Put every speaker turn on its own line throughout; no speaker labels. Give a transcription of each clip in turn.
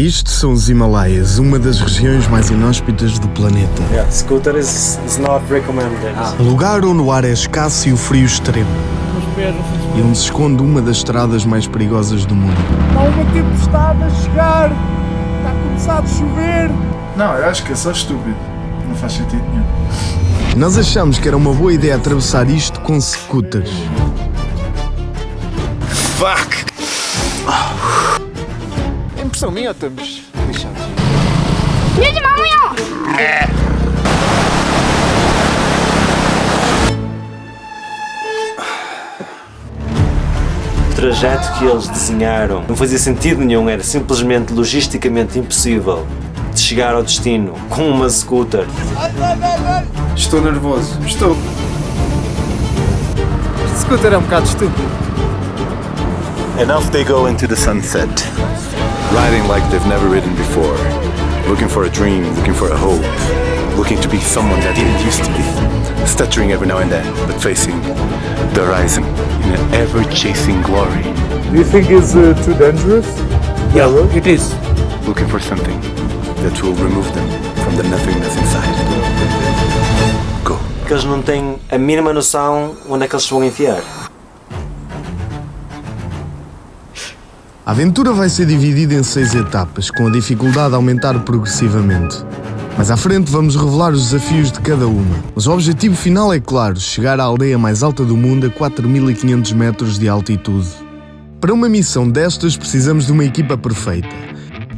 Isto são os Himalaias, uma das regiões mais inóspitas do planeta.
Scooter is not recommended.
Lugar onde o ar é escasso e o frio extremo. E onde se esconde uma das estradas mais perigosas do mundo.
Há uma tempestade a chegar! Está a começar a chover!
Não, eu acho que é só estúpido. Não faz sentido nenhum.
Nós achamos que era uma boa ideia atravessar isto com scooters.
Fuck!
É impressão minha ou estamos lixados?
O trajeto que eles desenharam não fazia sentido nenhum, era simplesmente logisticamente impossível de chegar ao destino com uma scooter.
Estou nervoso. Estou.
Este scooter é um bocado estúpido.
And off they go into the sunset, riding like they've never ridden before, looking for a dream, looking for a hope, looking to be someone that didn't used to be, stuttering every now and then, but facing the horizon in an ever-chasing glory.
Do you think it's too dangerous?
Yeah, it is.
Looking for something that will remove them from the nothingness inside. Go.
Que eles não têm a mínima noção onde é que eles se vão enfiar.
A aventura vai ser dividida em 6 etapas, com a dificuldade a aumentar progressivamente. Mais à frente vamos revelar os desafios de cada uma. Mas o objetivo final é claro, chegar à aldeia mais alta do mundo a 4.500 metros de altitude. Para uma missão destas precisamos de uma equipa perfeita.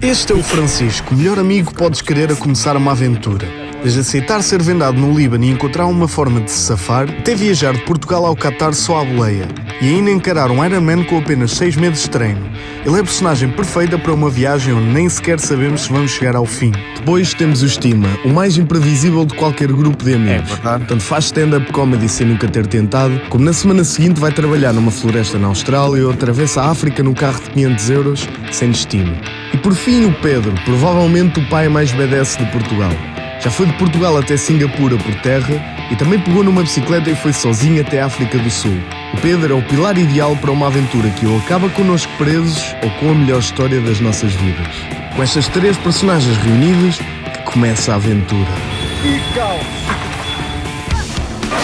Este é o Francisco, melhor amigo que podes querer a começar uma aventura. Desde aceitar ser vendado no Líbano e encontrar uma forma de se safar, até viajar de Portugal ao Qatar só à boleia, e ainda encarar um Ironman com apenas 6 meses de treino. Ele é a personagem perfeita para uma viagem onde nem sequer sabemos se vamos chegar ao fim. Depois temos o Estima, o mais imprevisível de qualquer grupo de amigos. Tanto faz stand-up comedy sem nunca ter tentado, como na semana seguinte vai trabalhar numa floresta na Austrália ou atravessa a África num carro de 500 euros sem destino. E por fim o Pedro, provavelmente o pai mais badass de Portugal. Já foi de Portugal até Singapura por terra e também pegou numa bicicleta e foi sozinho até a África do Sul. O Pedro é o pilar ideal para uma aventura que ou acaba connosco presos ou com a melhor história das nossas vidas. Com estas 3 personagens reunidas, que começa a aventura.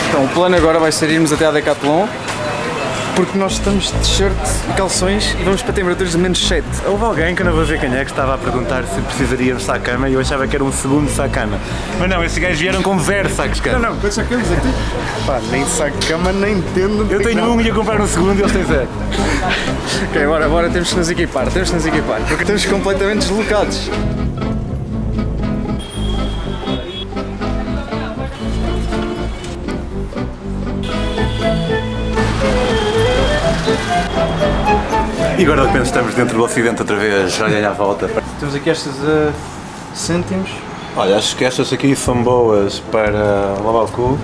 Então o plano agora vai ser irmos até à Decathlon, porque nós estamos de t-shirt e calções e vamos para temperaturas de menos 7.
Houve alguém que eu não vou ver quem é que estava a perguntar se precisaríamos de saca-cama e eu achava que era um segundo saca-cama. Mas não, esses gajos vieram com zero sacos-cama.
Não, quantos sacamos aqui?
Pá, nem saco-cama, nem entendo.
Eu tenho um e ia comprar um segundo e eles têm zero.
Ok, bora, temos que nos equipar, porque estamos completamente deslocados.
E agora de repente estamos dentro do Ocidente outra vez, olha à volta.
Temos aqui estas cêntimos.
Olha, acho que estas aqui são boas para lavar o cu.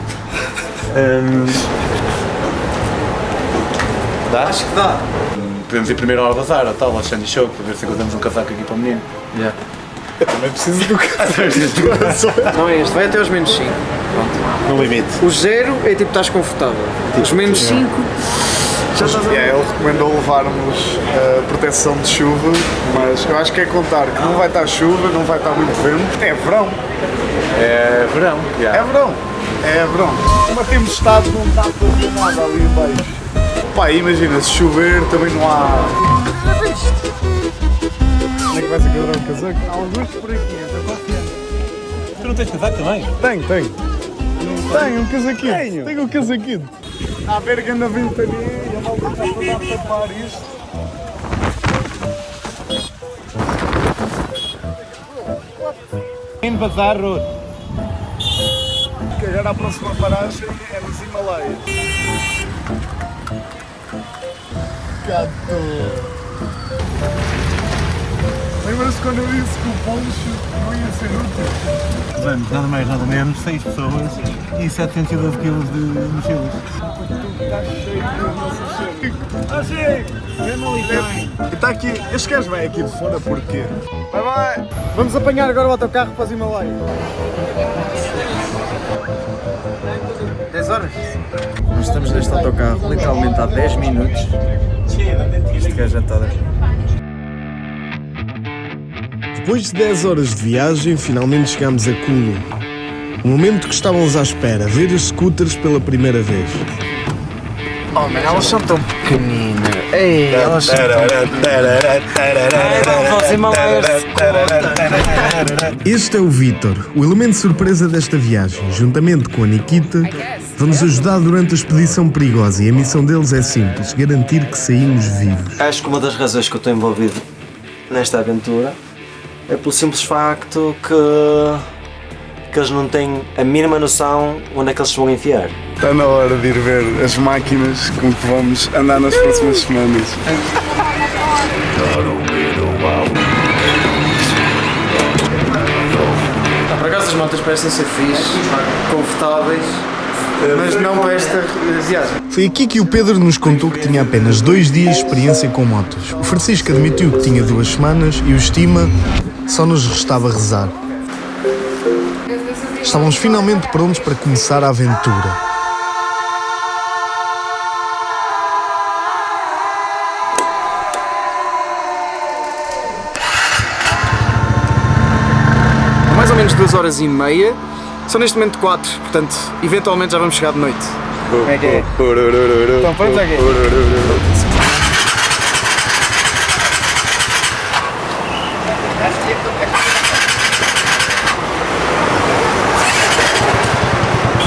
Dá?
Acho que dá.
Podemos ir primeiro ao bazar, ao tal, ao Sandy Show, para ver se encontramos um casaco aqui para o menino.
Yeah.
Eu também preciso do casaco.
Não é este, vai até aos menos 5. Pronto.
No limite.
O 0 é tipo estás confortável. Os menos 5 já estás a ver.
Ele recomendou levarmos proteção de chuva, mas eu acho que é contar que não vai estar chuva, não vai estar muito vento. É verão.
É verão.
É verão. É verão. Uma tempestade não dá para ver nada ali embaixo. Pá, imagina, se chover também não há... Onde é que vais encontrar um casaco?
Há alguns por aqui, eu estou confiante.
Tu não tens casaco também?
Tenho um casaquinho. Tenho um casaquinho. Está a ver que anda ventania e a malta está toda a tapar isto.
Em bazar, Ruth.
Agora a próxima paragem é nos Himalaias. Gato! Lembra-se quando eu disse que o poncho não ia ser útil?
Vamos, nada mais, nada menos, 6 pessoas e 712 kg de mochilas.
Está cheio de nossas cheias. E está aqui, este gajo vem aqui de fora porquê? Vai!
Vamos apanhar agora o autocarro para os Himalaias. 10 horas? Nós estamos neste autocarro literalmente há 10 minutos. Este gajo já está daqui.
Depois de 10 horas de viagem, finalmente chegamos a Kulu. O momento que estávamos à espera, ver as scooters pela primeira vez.
Oh, man, elas são tão pequeninas. Ei, elas são
Este é o Vítor, o elemento surpresa desta viagem. Juntamente com a Nikita, vão-nos ajudar durante a expedição perigosa e a missão deles é simples, garantir que saímos vivos.
Acho que uma das razões que eu estou envolvido nesta aventura é pelo simples facto que eles não têm a mínima noção onde é que eles se vão enfiar.
Está na hora de ir ver as máquinas com que vamos andar nas próximas semanas.
Por acaso as motas parecem ser fixe, confortáveis, mas não para esta viagem.
Foi aqui que o Pedro nos contou que tinha apenas 2 dias de experiência com motos. O Francisco admitiu que tinha 2 semanas e o Estima só nos restava rezar. Estávamos finalmente prontos para começar a aventura.
Mais ou menos 2 horas e meia, são neste momento 4, portanto, eventualmente já vamos chegar de noite. Como é que é? Então, pronto, aqui.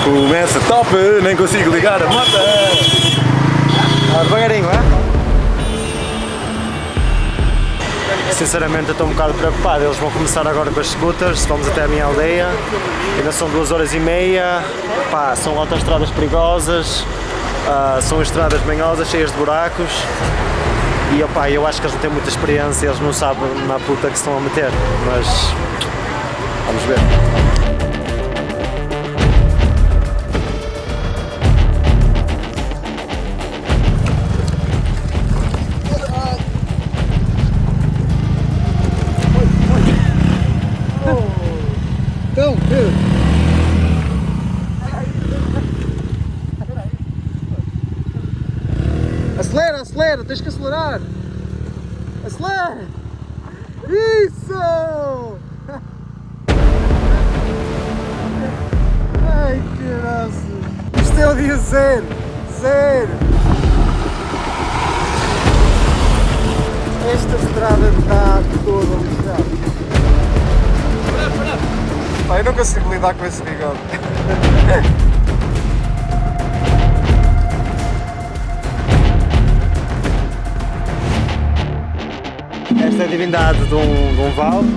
Começa top, nem consigo ligar a moto.
Devagarinho, é? Sinceramente eu estou um bocado preocupado, eles vão começar agora com as scooters, vamos até a minha aldeia, ainda são 2 horas e meia, pá, são autoestradas perigosas, são estradas manhosas, cheias de buracos e opá, eu acho que eles não têm muita experiência, eles não sabem na puta que se estão a meter, mas vamos ver.
Acelera, acelera, tens que acelerar! Acelera! Isso! Ai, caraças! Isto é o dia 0! 0! Esta estrada está toda lixada. Pá, eu não consigo lidar com esse bigode.
Esta é a divindade de um vale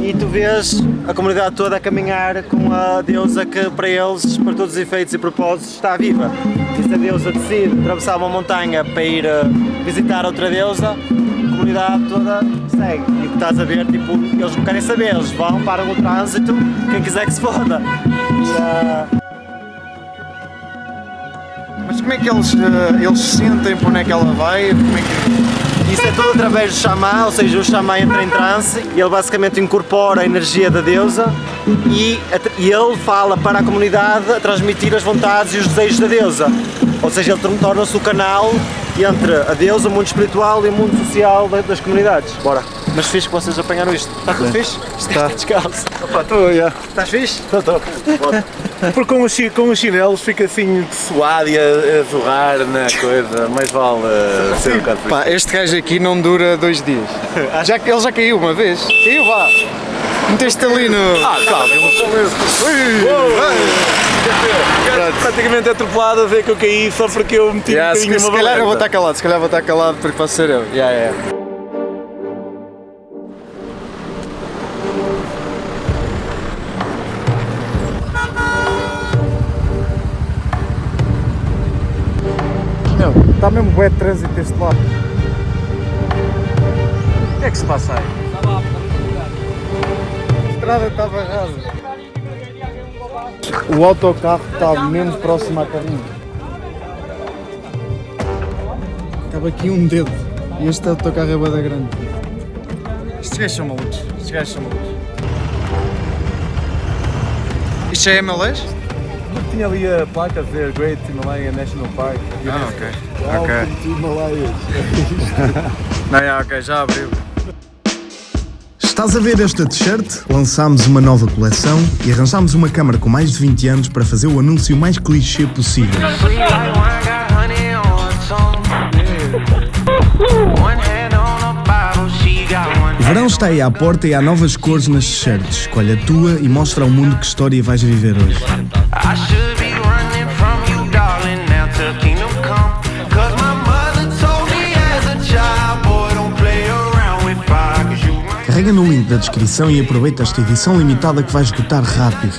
e tu vês a comunidade toda a caminhar com a deusa que para eles, para todos os efeitos e propósitos, está viva. E se a deusa decide atravessar uma montanha para ir visitar outra deusa, a comunidade toda segue. E o que estás a ver, tipo, eles não querem saber, eles vão, param o trânsito, quem quiser que se foda.
Mas como é que eles sentem para onde é que ela vai? Como é que...
Isso é tudo através do xamã, ou seja, o xamã entra em transe e ele basicamente incorpora a energia da deusa e ele fala para a comunidade a transmitir as vontades e os desejos da deusa. Ou seja, ele torna-se o canal entre a deusa, o mundo espiritual e o mundo social das comunidades. Bora! Mas fixe que vocês apanharam isto. Está tudo fixe? Está descalço.
Opa, estou, já.
Estás fixe?
Estou. Porque com os chinelos fica assim suado e a zorrar na coisa, mais vale ser um bocado fixe.
Pá, este gajo aqui não dura 2 dias. Ele já caiu uma vez. Caiu, vá! Meteste ali no...
Calma, praticamente atropelado a ver que eu caí só porque eu meti um bocadinho
se
uma
calhar eu vou
valeta.
estar calado, se calhar vou estar calado porque posso ser eu. Não, está mesmo bué de trânsito deste lado. O que é que se passa aí? A estrada estava rasa. O autocarro está menos próximo à carrinha. Cabe aqui um dedo. E este autocarro é bué da grande. Estes gajos são malucos. Isto já é MLS?
Tinha ali a placa a dizer Great Himalayan National Park.
Ok. Himalayas. Não, ok, já abriu.
Estás a ver esta t-shirt? Lançámos uma nova coleção e arranjámos uma câmara com mais de 20 anos para fazer o anúncio mais clichê possível. O verão está aí à porta e há novas cores nas t-shirts. Escolhe a tua e mostra ao mundo que história vais viver hoje. Carrega no link da descrição e aproveita esta edição limitada que vai esgotar rápido.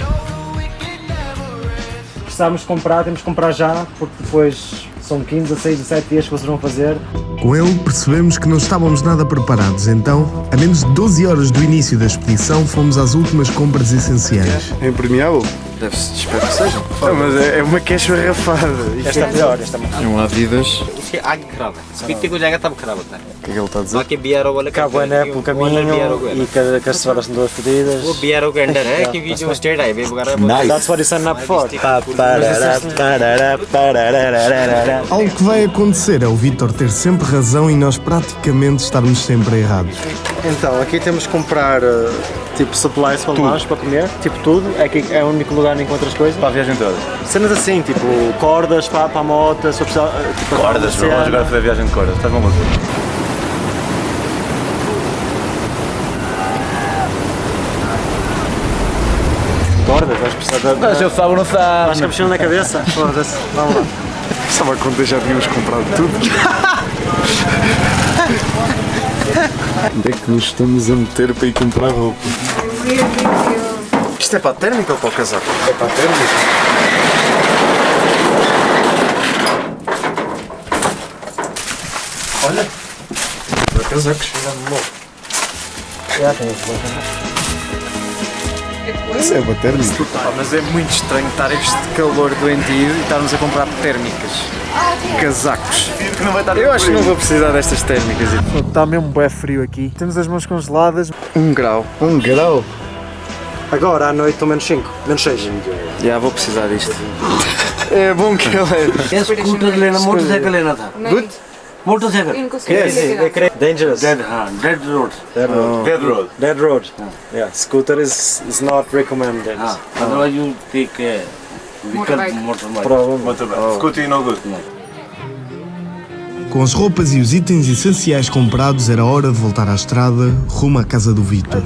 Precisamos de comprar, temos que comprar já, porque depois são 15, 16, 17 dias que vocês vão fazer.
Com ele percebemos que não estávamos nada preparados, então, a menos de 12 horas do início da expedição, fomos às últimas compras essenciais.
É impermeável?
Deve-se, espero que seja. Não, mas é uma cash garrafada.
Esta é melhor, esta é melhor.
É um Adidas.
उसके आगे खराब है स्पीड को जाएगा तब खराब होता है
O que é que ele está a dizer?
बाकी BRO वाले
Cá o né pelo caminho e que as tesouras são duas pedidas.
वो BRO के अंडर है क्योंकि जो स्टेट हाईवे वगैरह
That's what you signed up for.
Algo que vai acontecer é o Vítor ter sempre razão e nós praticamente estarmos sempre errados.
Então, aqui temos que comprar tipo supplies para nós, para comer, tipo tudo. Aqui é o único lugar onde encontras coisas.
Para a viagem toda.
Cenas assim, tipo cordas para a moto, se eu precisar. Tipo,
Cordas, meu, vamos agora fazer a viagem de cordas. Estás maluco?
cordas, vais precisar
Mas eu sabe ou não sabe?
Vais com a mochila na cabeça? Foda-se, vamos lá.
Estava a contar, já tínhamos comprado tudo. Onde é que nos estamos a meter para ir comprar roupa?
Isto é para a térmica ou para o casaco?
É para a térmica.
Olha, para casacos.
Já tens,
Isso é para a térmica.
Mas é muito estranho estar este calor doentio e estarmos a comprar térmicas. Casacos. Eu acho que não vou precisar destas térmicas.
Está mesmo bem frio aqui. Temos as mãos congeladas.
1 grau.
1 grau?
Agora à noite estão menos 5, menos 6.
Já vou precisar disto. É bom que ele é.
स्कूटर लेना मोटरसाइकिल लेना था
Good?
Motorcycle
इनको
Yes, dangerous.
Dead हाँ dead road
Dead road.
Dead road.
Dead road. Yeah, scooter is not recommended.
हाँ otherwise you take
Motorbike.
Motorbike
Provavelmente.
Scooty no good.
Com as roupas e os itens essenciais comprados, era hora de voltar à estrada, rumo à casa do Vítor.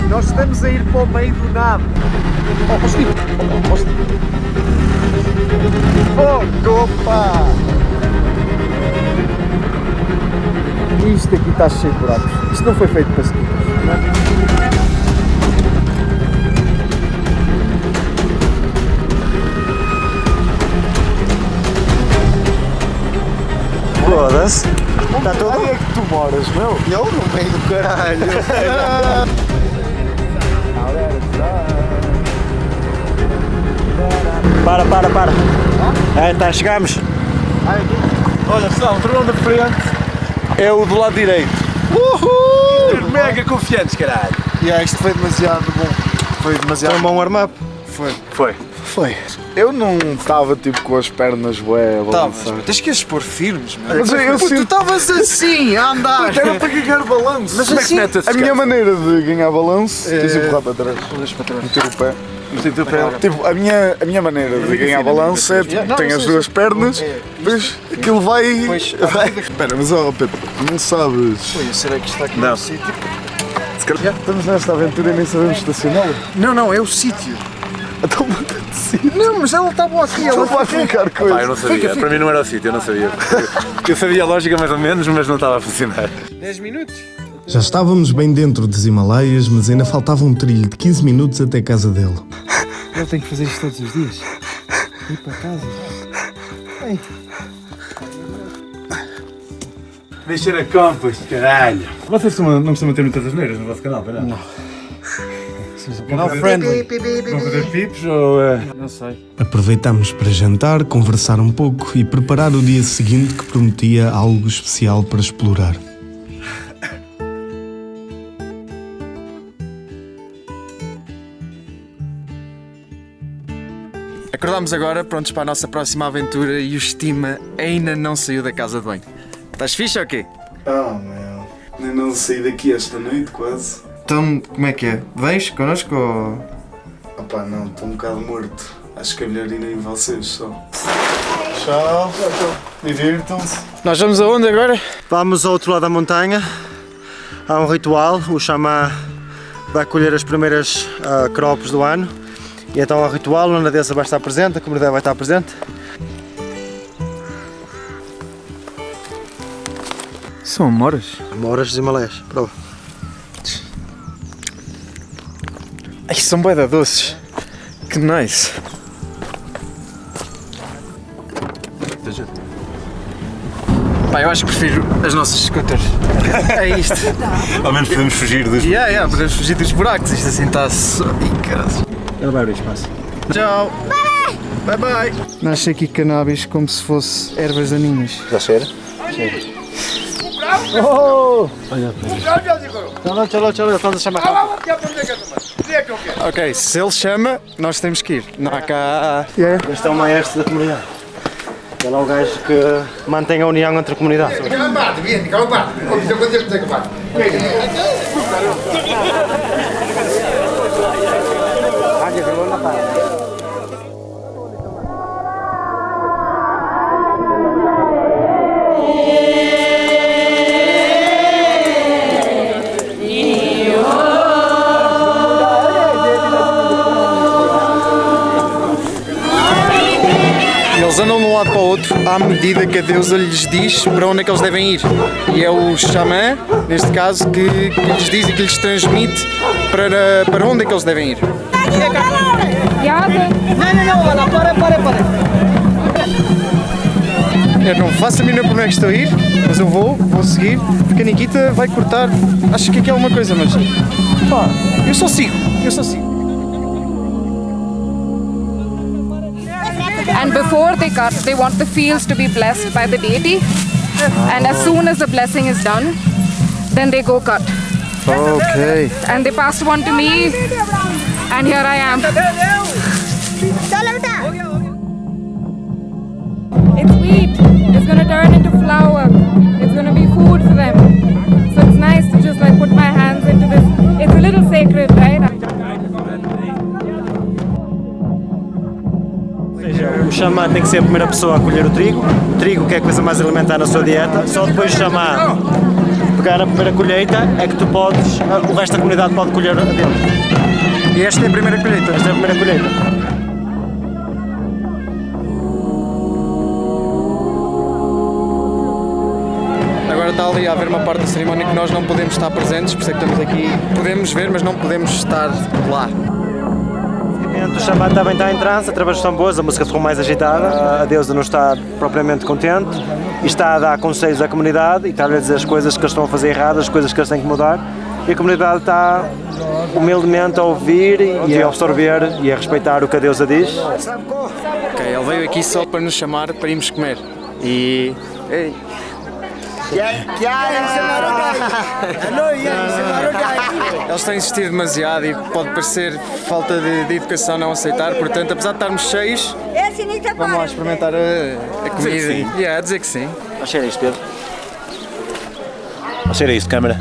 Nós estamos a ir para o meio do nada.
Opa!
Isto aqui está cheio de buracos. Isto não foi feito para scooters. Foda-se. Está tudo?
Onde é que tu moras, meu?
Eu no meio do caralho. Para. Tá, chegamos.
Olha pessoal, o tornão da frente é o do lado direito. Uhul!
Mega confiantes, caralho.
Isto foi demasiado bom. Foi demasiado
Foi um bom warm-up.
Foi. Eu não estava tipo com as pernas bué a balançar.
Tens que as pôr firmes, mano.
Mas eu
Tu
sinto...
estavas assim, a andar.
Era para ganhar balanço.
Mas assim,
A minha maneira de ganhar balanço é empurrar para trás. Meter o pé. Tipo, a minha maneira de ganhar balanço é tipo, tenho as duas pernas, depois aquilo vai. Espera, mas ó Pedro, não sabes.
Oi, será que está aqui
Não.
no sítio?
Se calhar estamos nesta aventura e nem sabemos estacioná-la.
Não, é o sítio.
Então manda de si.
Não, mas ela está boa aqui.
Ela vai ficar com
Eu
isso.
não sabia. Para mim não era o sítio, eu não sabia. Eu sabia a lógica mais ou menos, mas não estava a funcionar.
10 minutos.
Já estávamos bem dentro dos Himalaias, mas ainda faltava um trilho de 15 minutos até a casa dele.
Eu tenho que fazer isto todos os dias. Ir para casa.
Mexer a compost, caralho. Vocês não costumam ter muitas asneiras no vosso canal, para não?
Canal friendly.
Vão fazer pips ou...
Não sei.
Aproveitámos para jantar, conversar um pouco e preparar o dia seguinte que prometia algo especial para explorar.
acordámos agora, prontos para a nossa próxima aventura e o estima ainda não saiu da casa de banho. Estás fixe ou quê?
Oh, meu. Nem não saí daqui esta noite, quase.
Então, como é que é? Vens connosco ou...
Opá, não, estou um bocado morto. Acho que é melhor irem vocês só. Tchau. Divirtam-se.
Nós vamos aonde agora?
Vamos ao outro lado da montanha. Há um ritual, o xamã vai colher as primeiras cropos do ano. E então há um ritual onde a deusa vai estar presente, a comunidade vai estar presente.
São amoras?
Amoras dos Himalaias, prova.
Ai, são bué da doces. Que nice. Pá, eu acho que prefiro as nossas scooters. É isto.
Ao menos podemos fugir dos...
Podemos fugir dos buracos. Isto assim está só... Ih, caralho.
Ele vai abrir espaço.
Tchau. Bye bye. Nasce aqui cannabis como se fosse ervas daninhas.
Já cheira? Cheira. Oh! Olha. Tchau, estás a chamar.
Ok, se ele chama, nós temos que ir. Não há cá...
Este é o maestro da comunidade. Ele é o gajo que mantém a união entre a comunidade.
Eles andam de um lado para o outro à medida que a deusa lhes diz para onde é que eles devem ir. E é o xamã, neste caso, que lhes diz e que lhes transmite para onde é que eles devem ir. Eu não faço a mínima por onde é que estou a ir, mas eu vou seguir, porque a Nikita vai cortar, acho que aqui é alguma coisa, mas pá, eu só sigo.
And before they cut, they want the fields to be blessed by the deity. And as soon as the blessing is done, then they go cut.
Ok.
And they passed one to me, and here I am. It's wheat. It's gonna turn into flour. It's gonna be food for them. So it's nice to just like put my hands into this. It's a little sacred, right?
O xamã tem que ser a primeira pessoa a colher o trigo que é a coisa mais alimentar na sua dieta. Só depois o xamã pegar a primeira colheita é que tu podes, o resto da comunidade pode colher a dele.
E esta é a primeira colheita?
Esta é a primeira colheita.
Agora está ali a haver uma parte da cerimónia que nós não podemos estar presentes, por isso é que estamos aqui. Podemos ver, mas não podemos estar lá.
O xamã também está em transe, através dos tambores, a música ficou mais agitada, a deusa não está propriamente contente e está a dar conselhos à comunidade e está a dizer as coisas que eles estão a fazer erradas, as coisas que eles têm que mudar e a comunidade está humildemente a ouvir e a absorver e a respeitar o que a deusa diz.
Ok, ele veio aqui só para nos chamar para irmos comer e... Ei. Eles têm insistido demasiado e pode parecer falta de educação não aceitar, portanto, apesar de estarmos cheios, vamos lá experimentar a comida. Dizer que sim.
Cheira isto, Pedro.
Cheira isto, câmara.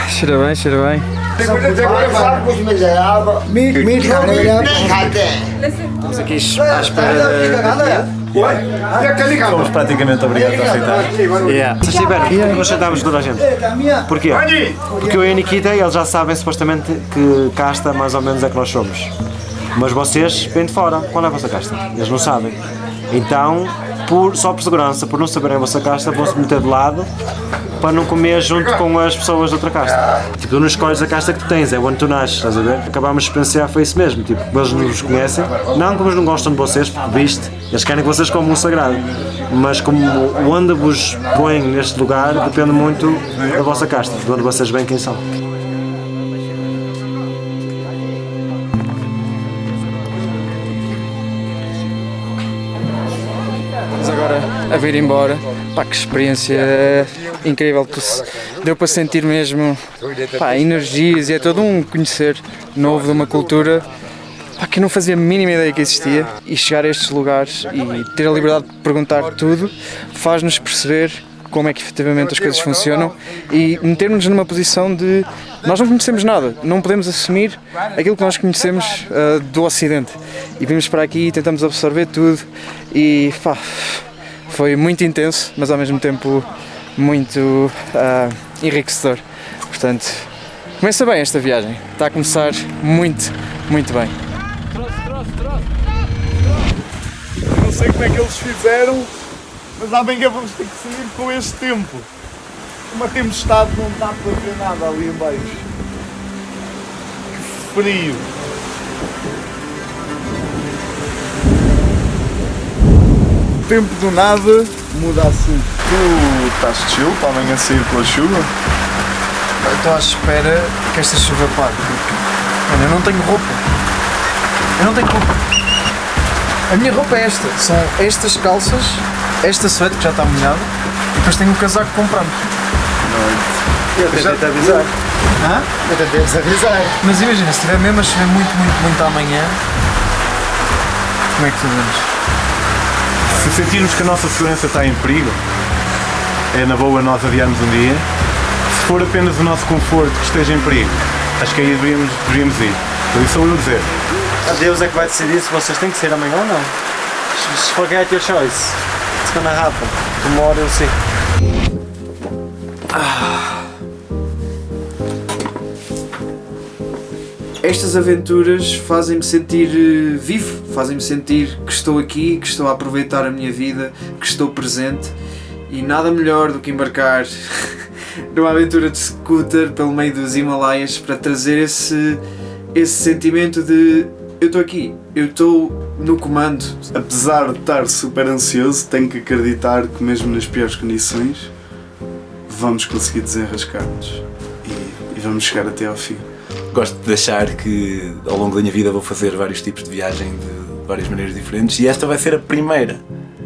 Cheira bem. Estamos aqui à espera de...
Somos praticamente obrigados a aceitar.
Se estiver, nós sentamos toda a gente. Porquê? Porque eu e a Nikita, eles já sabem supostamente que casta mais ou menos é que nós somos. Mas vocês vêm de fora. Qual é a vossa casta? Eles não sabem. Então, só por segurança, por não saberem a vossa casta, vão-se meter de lado para não comer junto com as pessoas de outra casta. Tipo, tu não escolhes a casta que tu tens, é onde tu nasces, estás a ver? Acabámos de experienciar foi isso mesmo, tipo, eles não vos conhecem, não como eles não gostam de vocês, porque viste, eles querem que vocês comam um sagrado, mas como onde vos põem neste lugar depende muito da vossa casta, de onde vocês vêm quem são.
Agora a vir embora, pá, que experiência incrível, deu para sentir mesmo, pá, energias e é todo um conhecer novo de uma cultura, pá, que eu não fazia a mínima ideia que existia, e chegar a estes lugares e ter a liberdade de perguntar tudo faz-nos perceber como é que efetivamente as coisas funcionam e meter-nos numa posição de nós não conhecemos nada, não podemos assumir aquilo que nós conhecemos do Ocidente, e vimos para aqui e tentamos absorver tudo e pá, foi muito intenso, mas ao mesmo tempo muito enriquecedor. Portanto, começa bem esta viagem, está a começar muito, muito bem.
Não sei como é que eles fizeram, mas amanhã vamos ter que sair com este tempo. Uma tempestade, não dá para ver nada ali em baixo. Que frio. O tempo do nada muda assim. Tu estás chill para amanhã sair com a chuva?
Eu estou à espera que esta chuva pare, porque mano, eu não tenho roupa. A minha roupa é esta, são estas calças, esta suéte que já está molhada, e depois tenho um casaco que compramos.
Eu tentei-te avisar.
Hã?
Eu tentei-te avisar.
Mas imagina, se estiver mesmo a chover muito, muito, muito amanhã, como é que fazemos?
Se sentirmos que a nossa segurança está em perigo, é na boa nós adiarmos um dia. Se for apenas o nosso conforto que esteja em perigo, acho que aí deveríamos ir. Por isso sou eu dizer.
A Deus é que vai decidir se vocês têm que sair amanhã ou não. Forget your choice. It's gonna happen. Tomorrow you'll see.
Estas aventuras fazem-me sentir vivo, fazem-me sentir que estou aqui, que estou a aproveitar a minha vida, que estou presente, e nada melhor do que embarcar numa aventura de scooter pelo meio dos Himalaias para trazer esse sentimento de eu estou aqui, eu estou no comando.
Apesar de estar super ansioso, tenho que acreditar que mesmo nas piores condições vamos conseguir desenrascar-nos e vamos chegar até ao fim.
Gosto de achar que ao longo da minha vida vou fazer vários tipos de viagem de várias maneiras diferentes, e esta vai ser a primeira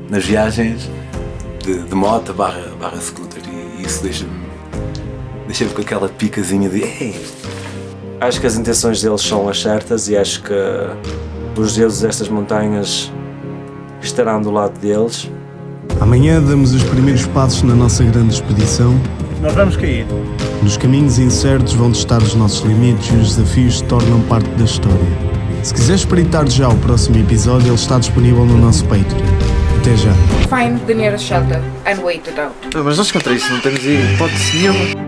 nas viagens de moto barra scooter, e isso deixa-me com aquela picazinha de ei.
Acho que as intenções deles são as certas, e acho que os deuses destas montanhas estarão do lado deles.
Amanhã damos os primeiros passos na nossa grande expedição.
Nós vamos cair.
Nos caminhos incertos vão testar os nossos limites e os desafios se tornam parte da história. Se quiseres espreitar já o próximo episódio, ele está disponível no nosso Patreon. Até já.
Find the nearest shelter and wait it out.
Mas nós contra isso não temos hipótese nenhuma.